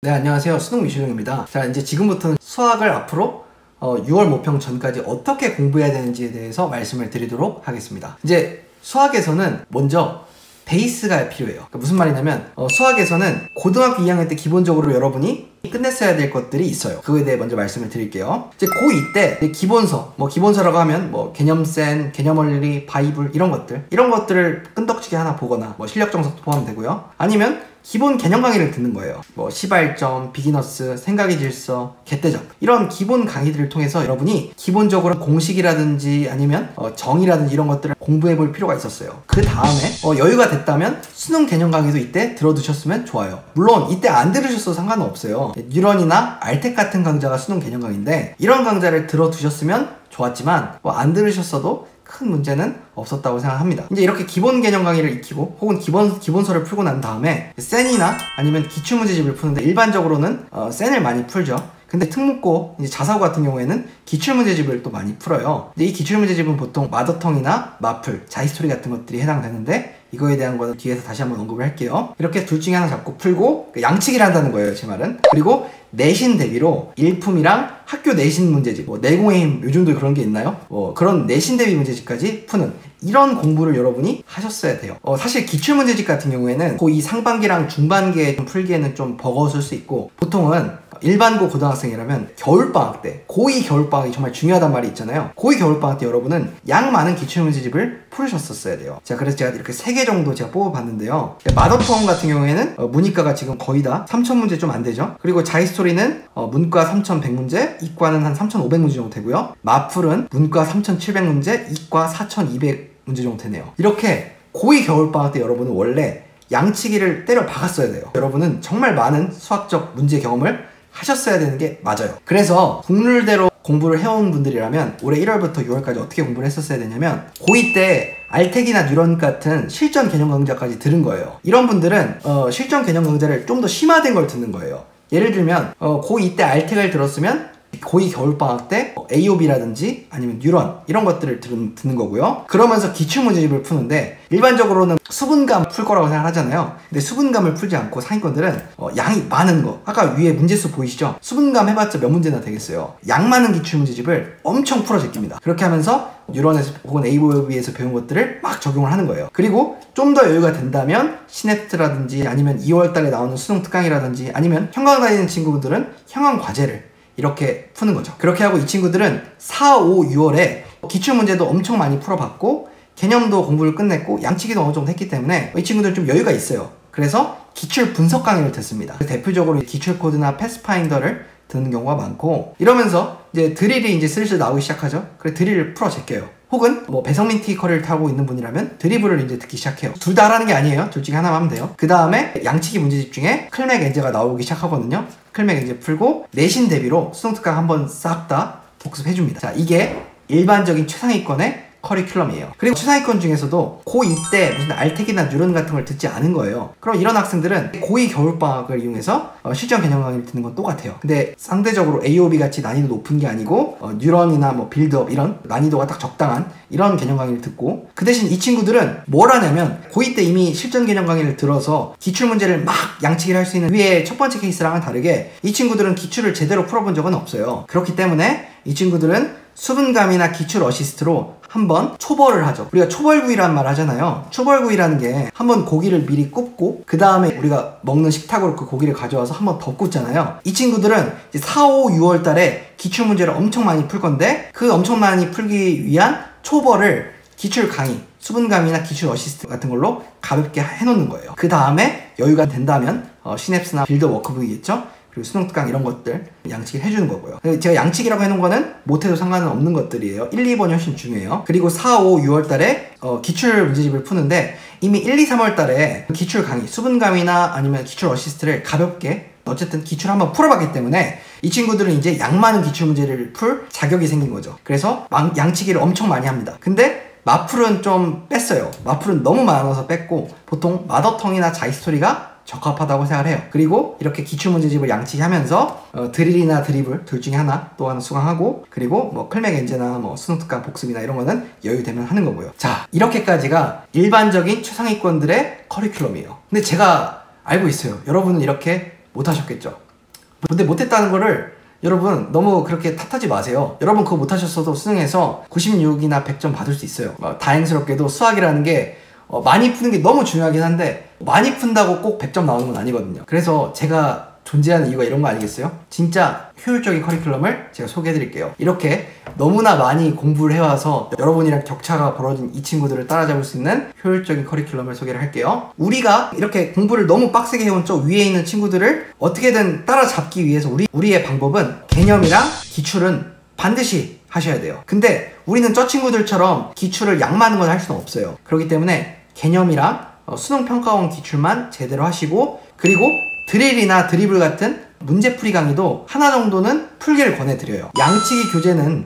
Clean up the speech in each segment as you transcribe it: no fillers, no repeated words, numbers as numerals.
네, 안녕하세요. 수능 미슈령입니다. 자, 이제 지금부터는 수학을 앞으로 6월 모평 전까지 어떻게 공부해야 되는지에 대해서 말씀을 드리도록 하겠습니다. 이제 수학에서는 먼저 베이스가 필요해요. 그러니까 무슨 말이냐면 수학에서는 고등학교 2학년 때 기본적으로 여러분이 끝냈어야 될 것들이 있어요. 그거에 대해 먼저 말씀을 드릴게요. 이제 고2 때 기본서, 기본서라고 하면 개념센, 개념원리, 바이블 이런 것들을 끈덕지게 하나 보거나 실력 정석도 포함되고요. 아니면 기본 개념 강의를 듣는 거예요. 시발점, 비기너스, 생각의 질서, 개떼적 이런 기본 강의들을 통해서 여러분이 기본적으로 공식이라든지 아니면 정의라든지 이런 것들을 공부해 볼 필요가 있었어요. 그 다음에 여유가 됐다면 수능 개념 강의도 이때 들어두셨으면 좋아요. 물론 이때 안 들으셨어도 상관은 없어요. 뉴런이나 알텍 같은 강좌가 수능 개념 강의인데 이런 강좌를 들어두셨으면 좋았지만 안 들으셨어도 큰 문제는 없었다고 생각합니다. 이제 이렇게 기본 개념 강의를 익히고 혹은 기본서를 풀고 난 다음에 센이나 아니면 기출문제집을 푸는데 일반적으로는 센을 많이 풀죠. 근데 특목고 이제 자사고 같은 경우에는 기출문제집을 또 많이 풀어요. 근데 이 기출문제집은 보통 마더텅이나 마플, 자히스토리 같은 것들이 해당되는데 이거에 대한 거는 뒤에서 다시 한번 언급을 할게요. 이렇게 둘 중에 하나 잡고 풀고 양치기를 한다는 거예요, 제 말은. 그리고 내신 대비로 일품이랑 학교 내신 문제집, 내공의 힘 요즘도 그런 게 있나요? 그런 내신 대비 문제집까지 푸는 이런 공부를 여러분이 하셨어야 돼요. 사실 기출문제집 같은 경우에는 고2 상반기랑 중반기에 풀기에는 좀 버거웠을 수 있고 보통은 일반고 고등학생이라면 겨울방학 때, 고2 겨울방학이 정말 중요하단 말이 있잖아요. 고2 겨울방학 때 여러분은 양 많은 기출문제집을 풀으셨었어야 돼요. 자, 그래서 제가 이렇게 3개 정도 제가 뽑아봤는데요. 마더텅 같은 경우에는 문이과가 지금 거의 다 3000문제 좀 안 되죠. 그리고 자히스토리는 문과 3100문제, 이과는 한 3500문제 정도 되고요. 마플은 문과 3700문제, 이과 4200문제 정도 되네요. 이렇게 고2 겨울방학 때 여러분은 원래 양치기를 때려 박았어야 돼요. 여러분은 정말 많은 수학적 문제 경험을 하셨어야 되는 게 맞아요. 그래서 국룰대로 공부를 해온 분들이라면 올해 1월부터 6월까지 어떻게 공부를 했었어야 되냐면 고2 때 알텍이나 뉴런 같은 실전 개념 강좌까지 들은 거예요. 이런 분들은 실전 개념 강좌를 좀 더 심화된 걸 듣는 거예요. 예를 들면 고2 때 알텍을 들었으면 고2 겨울방학 때 AOB라든지 아니면 뉴런 이런 것들을 듣는 거고요. 그러면서 기출문제집을 푸는데 일반적으로는 수분감 풀 거라고 생각하잖아요. 근데 수분감을 풀지 않고 상위권들은 양이 많은 거, 아까 위에 문제수 보이시죠? 수분감 해봤자 몇 문제나 되겠어요. 양 많은 기출문제집을 엄청 풀어 제낍니다. 그렇게 하면서 뉴런에서 혹은 AOB에서 배운 것들을 막 적용을 하는 거예요. 그리고 좀 더 여유가 된다면 시냅트라든지 아니면 2월달에 나오는 수능 특강이라든지 아니면 형광 다니는 친구들은 형광 과제를 이렇게 푸는 거죠. 그렇게 하고 이 친구들은 4, 5, 6월에 기출문제도 엄청 많이 풀어봤고 개념도 공부를 끝냈고 양치기도 어느 정도 했기 때문에 이 친구들은 좀 여유가 있어요. 그래서 기출 분석 강의를 듣습니다. 대표적으로 기출 코드나 패스파인더를 듣는 경우가 많고 이러면서 이제 드릴이 이제 슬슬 나오기 시작하죠. 그래 드릴을 풀어 제껴요. 혹은 배성민 티커를 타고 있는 분이라면 드리블을 이제 듣기 시작해요. 둘 다 하라는 게 아니에요. 둘 중에 하나만 하면 돼요. 그 다음에 양치기 문제집 중에 클맥 엔제가 나오기 시작하거든요. 클맥 엔제 풀고 내신 대비로 수능 특강 한번 싹 다 복습해줍니다. 자, 이게 일반적인 최상위권의 커리큘럼이에요. 그리고 최상위권 중에서도 고2 때 무슨 알텍이나 뉴런 같은 걸 듣지 않은 거예요. 그럼 이런 학생들은 고2 겨울방학을 이용해서 실전 개념 강의를 듣는 건 똑같아요. 근데 상대적으로 AOB 같이 난이도 높은 게 아니고 뉴런이나 빌드업 이런 난이도가 딱 적당한 이런 개념 강의를 듣고 그 대신 이 친구들은 뭘 하냐면 고2 때 이미 실전 개념 강의를 들어서 기출문제를 막 양치기를 할 수 있는 위에 첫 번째 케이스랑은 다르게 이 친구들은 기출을 제대로 풀어본 적은 없어요. 그렇기 때문에 이 친구들은 수분감이나 기출 어시스트로 한번 초벌을 하죠. 우리가 초벌구이라는 말 하잖아요. 초벌구이라는 게 한번 고기를 미리 굽고 그 다음에 우리가 먹는 식탁으로 그 고기를 가져와서 한번 더 굽잖아요. 이 친구들은 이제 4, 5, 6월 달에 기출문제를 엄청 많이 풀 건데 그 엄청 많이 풀기 위한 초벌을 기출 강의, 수분감이나 기출 어시스트 같은 걸로 가볍게 해놓는 거예요. 그 다음에 여유가 된다면 시냅스나 빌드 워크북이겠죠? 그리고 수능 특강 이런 것들 양치기를 해주는 거고요. 제가 양치기라고 해놓은 거는 못해도 상관은 없는 것들이에요. 1, 2번이 훨씬 중요해요. 그리고 4, 5, 6월 달에 기출 문제집을 푸는데 이미 1, 2, 3월 달에 기출 강의, 수분감이나 아니면 기출 어시스트를 가볍게 어쨌든 기출 한번 풀어봤기 때문에 이 친구들은 이제 양 많은 기출 문제를 풀 자격이 생긴 거죠. 그래서 양치기를 엄청 많이 합니다. 근데 마플은 좀 뺐어요. 마플은 너무 많아서 뺐고 보통 마더텅이나 자히스토리가 적합하다고 생각을 해요. 그리고 이렇게 기출문제집을 양치하면서 드릴이나 드리블 둘 중에 하나 또 하나 수강하고 그리고 클맥 엔제나 수능특강 복습이나 이런 거는 여유되면 하는 거고요. 자, 이렇게까지가 일반적인 최상위권들의 커리큘럼이에요. 근데 제가 알고 있어요. 여러분은 이렇게 못 하셨겠죠? 근데 못했다는 거를 여러분 너무 그렇게 탓하지 마세요. 여러분 그거 못하셨어도 수능에서 96이나 100점 받을 수 있어요. 다행스럽게도 수학이라는 게 많이 푸는 게 너무 중요하긴 한데 많이 푼다고 꼭 100점 나오는 건 아니거든요. 그래서 제가 존재하는 이유가 이런 거 아니겠어요? 진짜 효율적인 커리큘럼을 제가 소개해 드릴게요. 이렇게 너무나 많이 공부를 해와서 여러분이랑 격차가 벌어진 이 친구들을 따라잡을 수 있는 효율적인 커리큘럼을 소개를 할게요. 우리가 이렇게 공부를 너무 빡세게 해온 저 위에 있는 친구들을 어떻게든 따라잡기 위해서 우리의 방법은 개념이랑 기출은 반드시 하셔야 돼요. 근데 우리는 저 친구들처럼 기출을 양 많은 건 할 수는 없어요. 그렇기 때문에 개념이랑 수능평가원 기출만 제대로 하시고, 그리고 드릴이나 드리블 같은 문제풀이 강의도 하나 정도는 풀기를 권해드려요. 양치기 교재는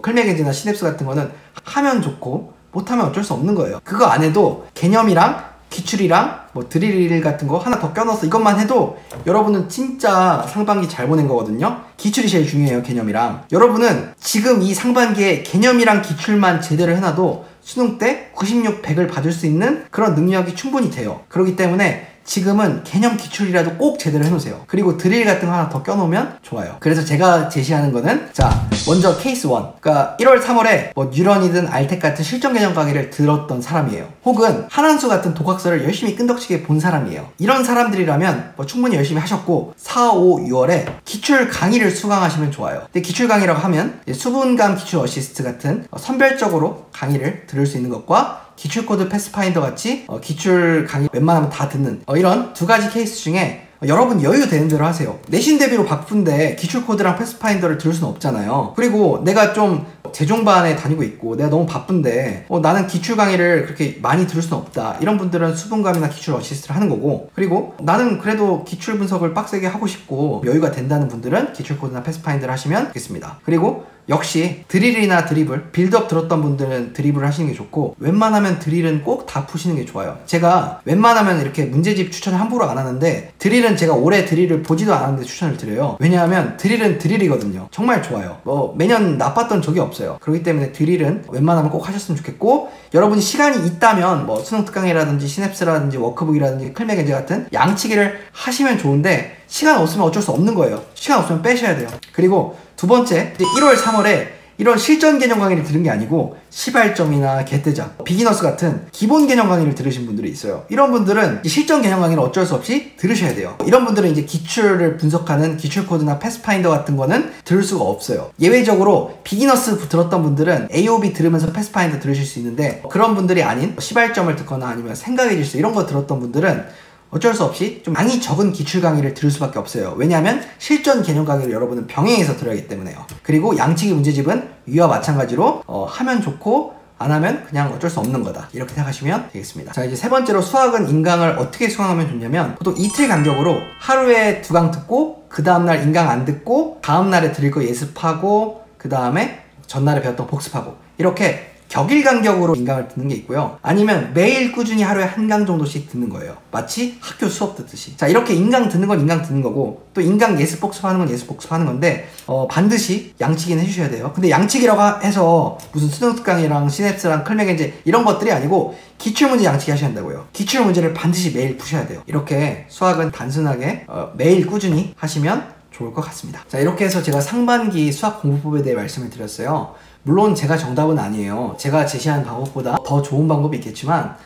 클맥앤지나 시냅스 같은 거는 하면 좋고 못하면 어쩔 수 없는 거예요. 그거 안 해도 개념이랑 기출이랑 드릴 같은 거 하나 더 껴넣어서 이것만 해도 여러분은 진짜 상반기 잘 보낸 거거든요. 기출이 제일 중요해요. 개념이랑. 여러분은 지금 이 상반기에 개념이랑 기출만 제대로 해놔도 수능 때 96, 100을 받을 수 있는 그런 능력이 충분히 돼요. 그렇기 때문에 지금은 개념 기출이라도 꼭 제대로 해놓으세요. 그리고 드릴 같은 거 하나 더 껴놓으면 좋아요. 그래서 제가 제시하는 거는, 자, 먼저 케이스 1. 그러니까 1월, 3월에 뉴런이든 알텍 같은 실전 개념 강의를 들었던 사람이에요. 혹은 한한수 같은 독학서를 열심히 끈덕지게 본 사람이에요. 이런 사람들이라면 충분히 열심히 하셨고 4, 5, 6월에 기출 강의를 수강하시면 좋아요. 근데 기출 강의라고 하면 수분감 기출 어시스트 같은 선별적으로 강의를 들을 수 있는 것과 기출코드 패스파인더 같이 기출 강의 웬만하면 다 듣는 이런 두 가지 케이스 중에 여러분 여유 되는 대로 하세요. 내신 대비로 바쁜데 기출코드랑 패스파인더를 들을 수는 없잖아요. 그리고 내가 좀 재종반에 다니고 있고 내가 너무 바쁜데 나는 기출 강의를 그렇게 많이 들을 수는 없다. 이런 분들은 수분감이나 기출 어시스트를 하는 거고, 그리고 나는 그래도 기출 분석을 빡세게 하고 싶고 여유가 된다는 분들은 기출코드나 패스파인더를 하시면 되겠습니다. 그리고 역시 드릴이나 드리블, 빌드업 들었던 분들은 드리블을 하시는 게 좋고, 웬만하면 드릴은 꼭 다 푸시는 게 좋아요. 제가 웬만하면 이렇게 문제집 추천을 함부로 안 하는데 드릴은 제가 올해 드릴을 보지도 않았는데 추천을 드려요. 왜냐하면 드릴은 드릴이거든요. 정말 좋아요. 매년 나빴던 적이 없어요. 그렇기 때문에 드릴은 웬만하면 꼭 하셨으면 좋겠고, 여러분이 시간이 있다면 수능 특강이라든지 시냅스라든지 워크북이라든지 클맥앤지 같은 양치기를 하시면 좋은데 시간 없으면 어쩔 수 없는 거예요. 시간 없으면 빼셔야 돼요. 그리고 두 번째, 1월, 3월에 이런 실전 개념 강의를 들은 게 아니고 시발점이나 개떼작, 비기너스 같은 기본 개념 강의를 들으신 분들이 있어요. 이런 분들은 실전 개념 강의는 어쩔 수 없이 들으셔야 돼요. 이런 분들은 이제 기출을 분석하는 기출 코드나 패스파인더 같은 거는 들을 수가 없어요. 예외적으로 비기너스 들었던 분들은 AOB 들으면서 패스파인더 들으실 수 있는데, 그런 분들이 아닌 시발점을 듣거나 아니면 생각의 질서 이런 거 들었던 분들은 어쩔 수 없이 좀 양이 적은 기출 강의를 들을 수밖에 없어요. 왜냐하면 실전 개념 강의를 여러분은 병행해서 들어야 하기 때문에요. 그리고 양치기 문제집은 위와 마찬가지로 하면 좋고 안 하면 그냥 어쩔 수 없는 거다, 이렇게 생각하시면 되겠습니다. 자, 이제 세 번째로 수학은 인강을 어떻게 수강하면 좋냐면, 보통 이틀 간격으로 하루에 2강 듣고 그 다음날 인강 안 듣고 다음날에 들을 거 예습하고 그 다음에 전날에 배웠던 복습하고, 이렇게 격일 간격으로 인강을 듣는 게 있고요. 아니면 매일 꾸준히 하루에 1강 정도씩 듣는 거예요. 마치 학교 수업 듣듯이. 자, 이렇게 인강 듣는 건 인강 듣는 거고, 또 인강 예습 복습하는 건 예습 복습하는 건데 반드시 양치기는 해주셔야 돼요. 근데 양치기라고 해서 무슨 수능 특강이랑 시냅스랑 클맥앤지 이런 것들이 아니고 기출문제 양치기 하셔야 한다고요. 기출문제를 반드시 매일 푸셔야 돼요. 이렇게 수학은 단순하게 매일 꾸준히 하시면 좋을 것 같습니다. 자, 이렇게 해서 제가 상반기 수학 공부법에 대해 말씀을 드렸어요. 물론 제가 정답은 아니에요. 제가 제시한 방법보다 더 좋은 방법이 있겠지만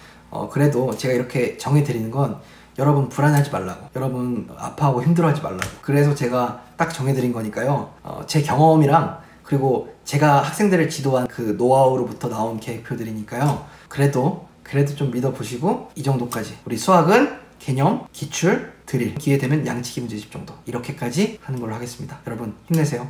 그래도 제가 이렇게 정해드리는 건 여러분 불안해하지 말라고, 여러분 아파하고 힘들어하지 말라고, 그래서 제가 딱 정해드린 거니까요. 제 경험이랑 그리고 제가 학생들을 지도한 그 노하우로부터 나온 계획표들이니까요. 그래도 좀 믿어보시고 이 정도까지, 우리 수학은 개념, 기출, 드릴, 기회 되면 양치기 문제집 정도, 이렇게까지 하는 걸로 하겠습니다. 여러분 힘내세요.